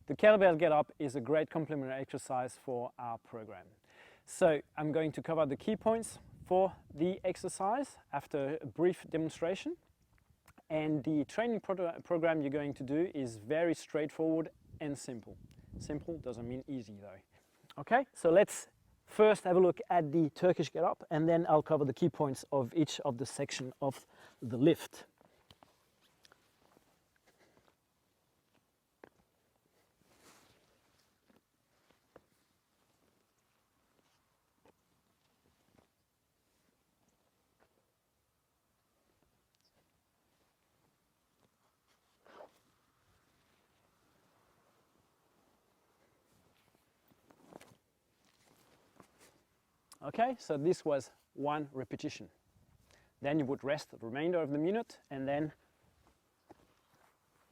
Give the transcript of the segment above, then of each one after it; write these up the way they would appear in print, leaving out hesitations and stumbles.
the kettlebell get up is a great complementary exercise for our program. So I'm going to cover the key points for the exercise after a brief demonstration. And the training program you're going to do is very straightforward and simple. Simple doesn't mean easy though. Okay, so let's first have a look at the Turkish get up, and then I'll cover the key points of each of the section of the lift. Okay, so this was one repetition. Then you would rest the remainder of the minute and then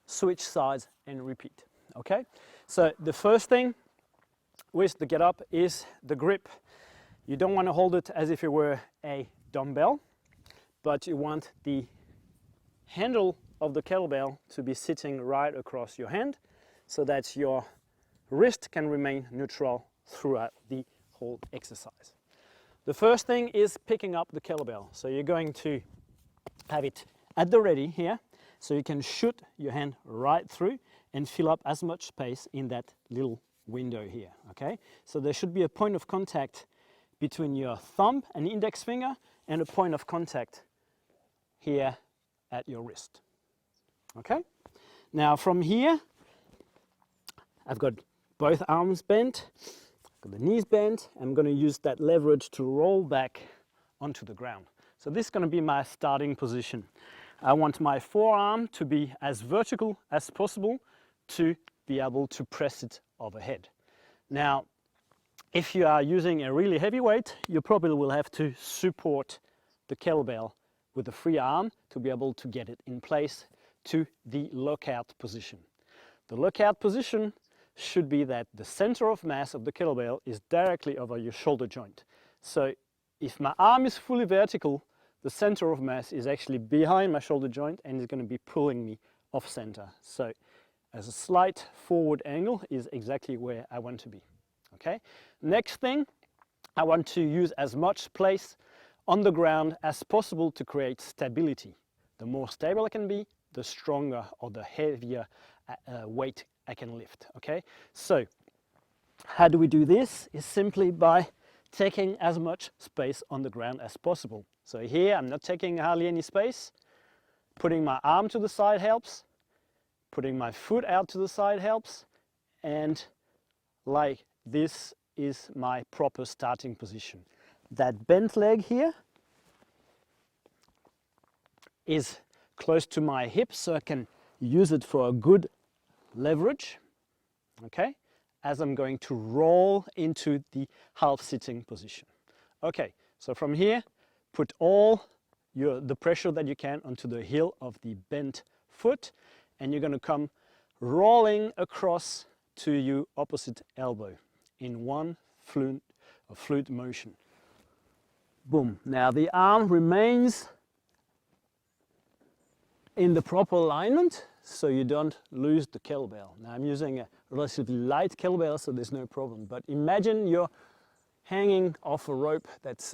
switch sides and repeat. Okay, so the first thing with the get up is the grip. You don't want to hold it as if it were a dumbbell, but you want the handle of the kettlebell to be sitting right across your hand so that your wrist can remain neutral throughout the whole exercise. The first thing is picking up the kettlebell. So you're going to have it at the ready here, so you can shoot your hand right through and fill up as much space in that little window here, okay? So there should be a point of contact between your thumb and index finger and a point of contact here at your wrist, okay? Now from here, I've got both arms bent, the knees bent. I'm going to use that leverage to roll back onto the ground. So this is going to be my starting position. I want my forearm to be as vertical as possible to be able to press it overhead. Now, if you are using a really heavy weight, you probably will have to support the kettlebell with a free arm to be able to get it in place to the lockout position. The lockout position should be that the center of mass of the kettlebell is directly over your shoulder joint. So if my arm is fully vertical, the center of mass is actually behind my shoulder joint and is going to be pulling me off center. So as a slight forward angle is exactly where I want to be. Okay. Next thing, I want to use as much place on the ground as possible to create stability. The more stable I can be, the stronger or the heavier weight I can lift, okay? So how do we do this? Is simply by taking as much space on the ground as possible. So here I'm not taking hardly any space. Putting my arm to the side helps. Putting my foot out to the side helps. And like this is my proper starting position. That bent leg here is close to my hip, so I can use it for a good leverage, okay, as I'm going to roll into the half sitting position. Okay, so from here, put all the pressure that you can onto the heel of the bent foot, and you're going to come rolling across to your opposite elbow in one flute motion. Boom. Now the arm remains in the proper alignment, so you don't lose the kettlebell. Now I'm using a relatively light kettlebell, so there's no problem. But imagine you're hanging off a rope that's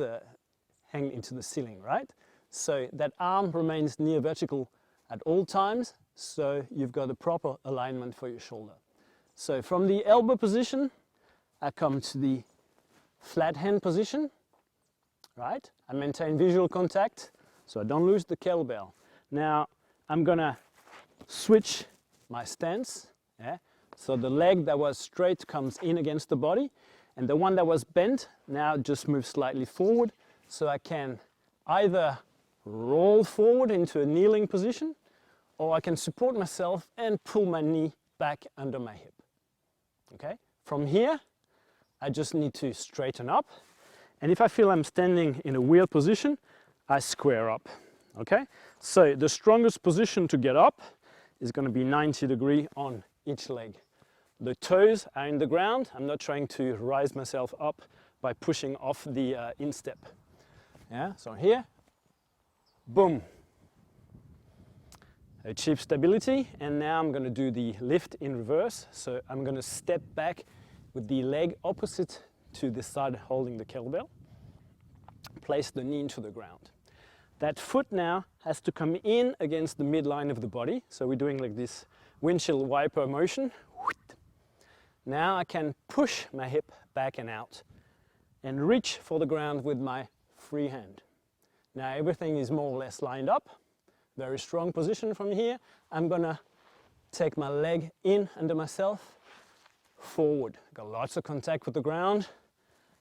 hanging into the ceiling, right? So that arm remains near vertical at all times, so you've got a proper alignment for your shoulder. So from the elbow position, I come to the flat hand position, right? I maintain visual contact, so I don't lose the kettlebell. Now I'm gonna switch my stance, yeah? So the leg that was straight comes in against the body, and the one that was bent now just moves slightly forward, so I can either roll forward into a kneeling position, or I can support myself and pull my knee back under my hip. Okay? From here, I just need to straighten up, and if I feel I'm standing in a weird position, I square up. Okay? So the strongest position to get up is going to be 90 degrees on each leg. The toes are in the ground. I'm not trying to rise myself up by pushing off the instep. Yeah, so here, boom. achieve stability, and now I'm going to do the lift in reverse. So I'm going to step back with the leg opposite to the side holding the kettlebell. Place the knee into the ground. That foot now has to come in against the midline of the body. So we're doing like this windshield wiper motion. Now I can push my hip back and out and reach for the ground with my free hand. Now everything is more or less lined up. Very strong position from here. I'm gonna take my leg in under myself, forward. Got lots of contact with the ground.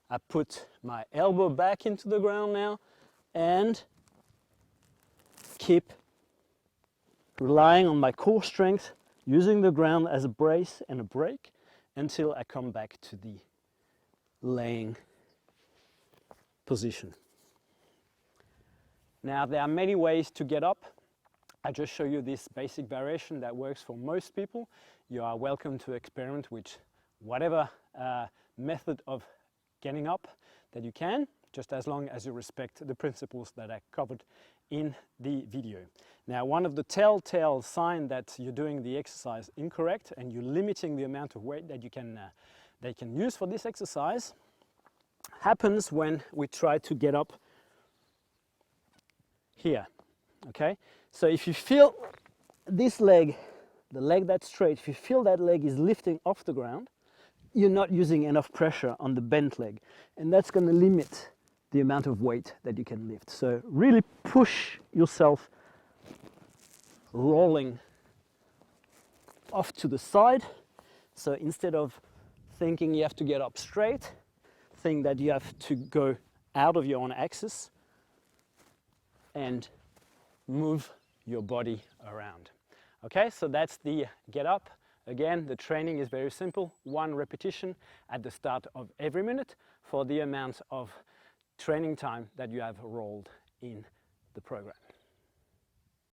I put my elbow back into the ground now and keep relying on my core strength, using the ground as a brace and a brake until I come back to the laying position. Now there are many ways to get up. I just show you this basic variation that works for most people. You are welcome to experiment with whatever method of getting up that you can, just as long as you respect the principles that I covered in the video. Now, one of the telltale signs that you're doing the exercise incorrect and you're limiting the amount of weight that you can use for this exercise happens when we try to get up here. Okay, so if you feel this leg, the leg that's straight, if you feel that leg is lifting off the ground, you're not using enough pressure on the bent leg, and that's going to limit the amount of weight that you can lift. So really push yourself rolling off to the side. So instead of thinking you have to get up straight, think that you have to go out of your own axis and move your body around. Okay, so that's the get up. Again, the training is very simple. 1 repetition at the start of every minute for the amount of training time that you have rolled in the program.